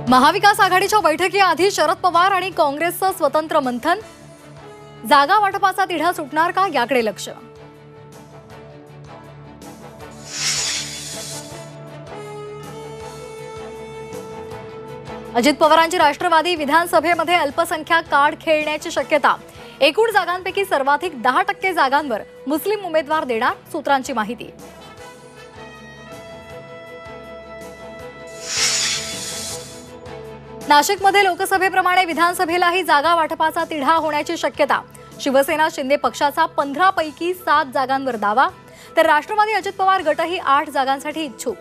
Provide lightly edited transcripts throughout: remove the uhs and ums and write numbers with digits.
महाविकास आघाडीच्या बैठकीआधी शरद पवार आणि काँग्रेसचं स्वतंत्र मंथन, जागा वाटपाचा तिढा सुटणार का याकडे लक्ष। अजित पवारांची राष्ट्रवादी विधानसभेमध्ये अल्पसंख्याक कार्ड खेळण्याची शक्यता। एकूण जागांपैकी सर्वाधिक 10% जागांवर मुस्लिम उमेदवार देणार, सूत्रांची माहिती। नाशिकमध्ये लोकसभेप्रमाणे विधानसभेलाही जागा वाटपाचा तिढा होण्याची शक्यता। शिवसेना शिंदे पक्षाचा 15 पैकी 7 जागांवर दावा, तर राष्ट्रवादी अजित पवार गटही 8 जागांसाठी इच्छुक।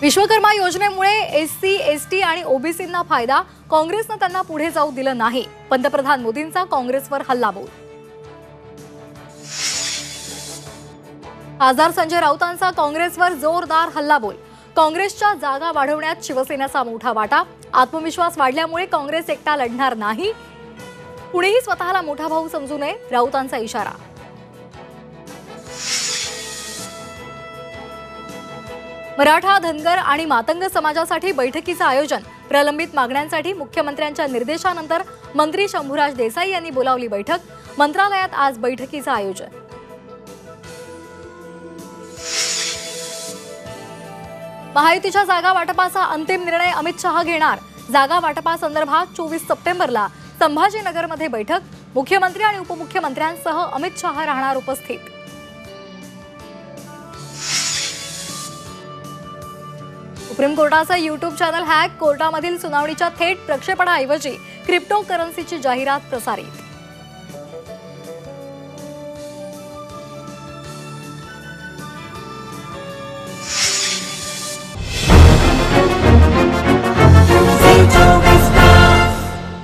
विश्वकर्मा योजनेमुळे एससी, एसटी आणि ओबीसींना फायदा, काँग्रेसने त्यांना पुढे जाऊ दिलं नाही। पंतप्रधान मोदींचा काँग्रेसवर हल्लाबोल। खासदार संजय राऊतांचा काँग्रेसवर जोरदार हल्लाबोल। काँग्रेसच्या जागा वाढवण्यात शिवसेनेचा मोठा वाटा। आत्मविश्वास वाढल्यामुळे काँग्रेस एकटा लढणार नाही, कुणीही स्वतःला मोठा भाऊ समजू नये, राऊतांचा इशारा। मराठा, धनगर आणि मातंग समाजासाठी बैठकीचं आयोजन। प्रलंबित मागण्यांसाठी मुख्यमंत्र्यांच्या निर्देशानंतर मंत्री शंभूराज देसाई यांनी बोलावली बैठक। मंत्रालयात आज बैठकीचं आयोजन। महायुतीच्या जागा वाटपाचा अंतिम निर्णय अमित शहा घेणार। जागा वाटपासंदर्भात 24 सप्टेंबरला संभाजीनगरमध्ये बैठक। मुख्यमंत्री आणि उपमुख्यमंत्र्यांसह अमित शहा राहणार उपस्थित। सुप्रीम कोर्टाचा यूट्यूब चॅनल हॅक, कोर्टामधील सुनावणीच्या थेट प्रक्षेपणाऐवजी क्रिप्टोकरन्सीची जाहिरात प्रसारित।